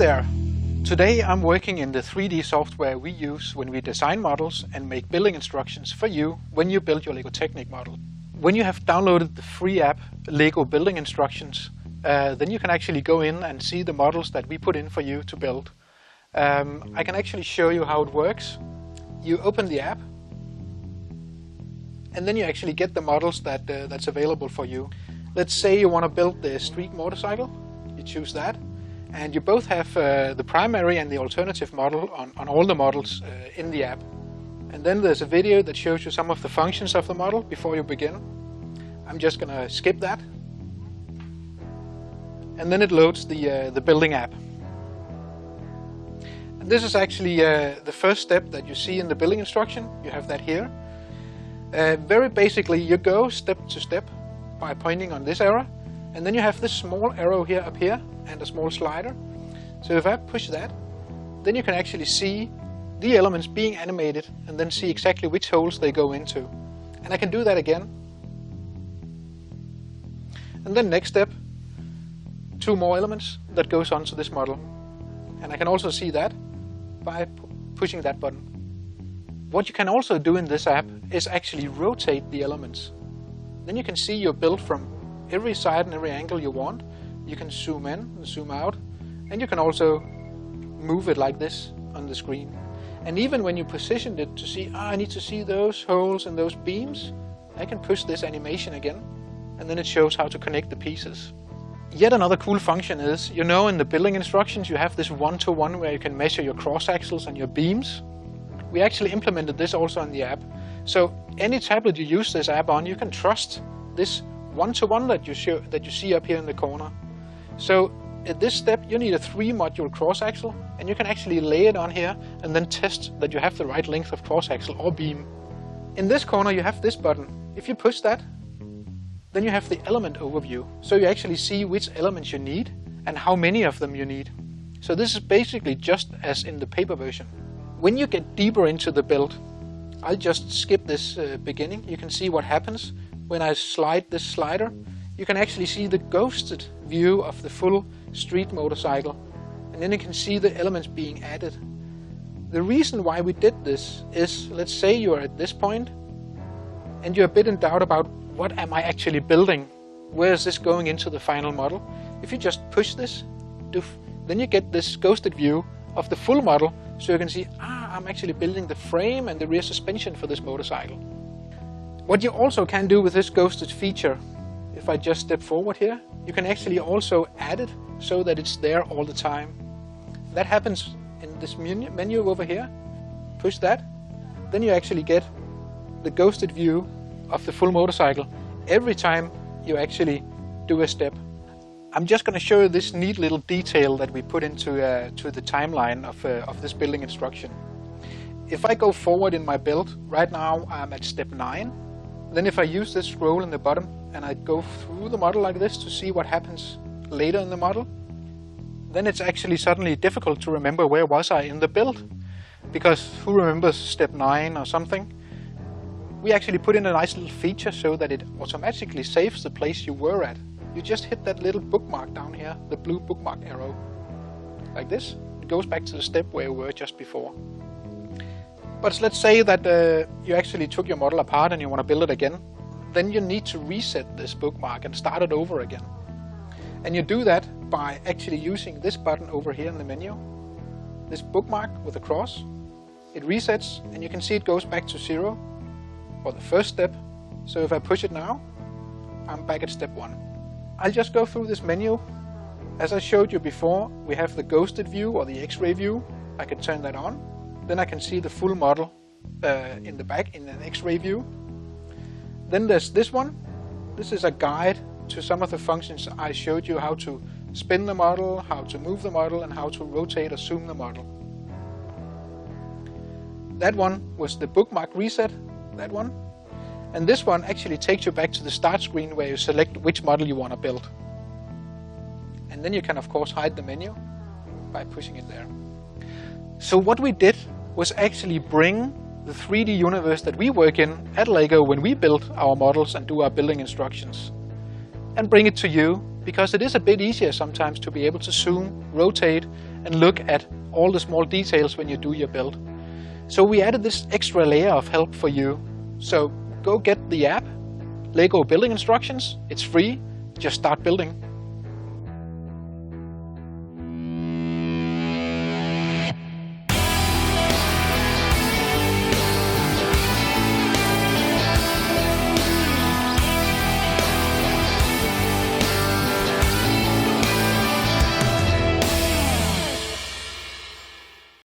there! Today I'm working in the 3D software we use when we design models and make building instructions for you when you build your LEGO Technic model. When you have downloaded the free app LEGO Building Instructions, then you can actually go in and see the models that we put in for you to build. I can actually show you how it works. You open the app, and then you actually get the models that's available for you. Let's say you want to build the street motorcycle. You choose that. And you both have the primary and the alternative model on all the models in the app. And then there's a video that shows you some of the functions of the model before you begin. I'm just going to skip that. And then it loads the building app. And this is actually the first step that you see in the building instruction. You have that here. Very basically, you go step to step by pointing on this arrow. And then you have this small arrow here up here and a small slider. So if I push that, then you can actually see the elements being animated and then see exactly which holes they go into. And I can do that again. And then next step, 2 more elements that goes onto this model. And I can also see that by pushing that button. What you can also do in this app is actually rotate the elements. Then you can see your build from every side and every angle you want. You can zoom in and zoom out, and you can also move it like this on the screen. And even when you positioned it to see, I need to see those holes and those beams, I can push this animation again, and then it shows how to connect the pieces. Yet another cool function is, in the building instructions you have this 1-to-1 where you can measure your cross axles and your beams. We actually implemented this also in the app. So any tablet you use this app on, you can trust this 1-to-1 that you see up here in the corner. So at this step you need a 3-module cross axle, and you can actually lay it on here and then test that you have the right length of cross axle or beam. In this corner you have this button. If you push that, then you have the element overview. So you actually see which elements you need and how many of them you need. So this is basically just as in the paper version. When you get deeper into the build, I'll just skip this beginning. You can see what happens when I slide this slider. You can actually see the ghosted view of the full street motorcycle, and then you can see the elements being added. The reason why we did this is, let's say you are at this point and you're a bit in doubt about what am I actually building, where is this going into the final model. If you just push this, then you get this ghosted view of the full model, so you can see, I'm actually building the frame and the rear suspension for this motorcycle. What you also can do with this ghosted feature, if I just step forward here, you can actually also add it so that it's there all the time. That happens in this menu over here. Push that, then you actually get the ghosted view of the full motorcycle every time you actually do a step. I'm just going to show you this neat little detail that we put into the timeline of this building instruction. If I go forward in my build, right now I'm at step 9. Then if I use this scroll in the bottom and I go through the model like this to see what happens later in the model, then it's actually suddenly difficult to remember where was I in the build. Because who remembers step 9 or something? We actually put in a nice little feature so that it automatically saves the place you were at. You just hit that little bookmark down here, the blue bookmark arrow. Like this. It goes back to the step where you were just before. But let's say that you actually took your model apart and you want to build it again. Then you need to reset this bookmark and start it over again. And you do that by actually using this button over here in the menu. This bookmark with a cross. It resets and you can see it goes back to 0 for the first step. So if I push it now, I'm back at step 1. I'll just go through this menu. As I showed you before, we have the ghosted view or the X-ray view. I can turn that on. Then I can see the full model in the back in an X-ray view. Then there's this one. This is a guide to some of the functions I showed you, how to spin the model, how to move the model, and how to rotate or zoom the model. That one was the bookmark reset, that one. And this one actually takes you back to the start screen where you select which model you want to build. And then you can of course hide the menu by pushing it there. So what we did was actually bring the 3D universe that we work in at LEGO when we build our models and do our building instructions, and bring it to you, because it is a bit easier sometimes to be able to zoom, rotate, and look at all the small details when you do your build. So we added this extra layer of help for you. So go get the app, Lego Building Instructions. It's free. Just start building.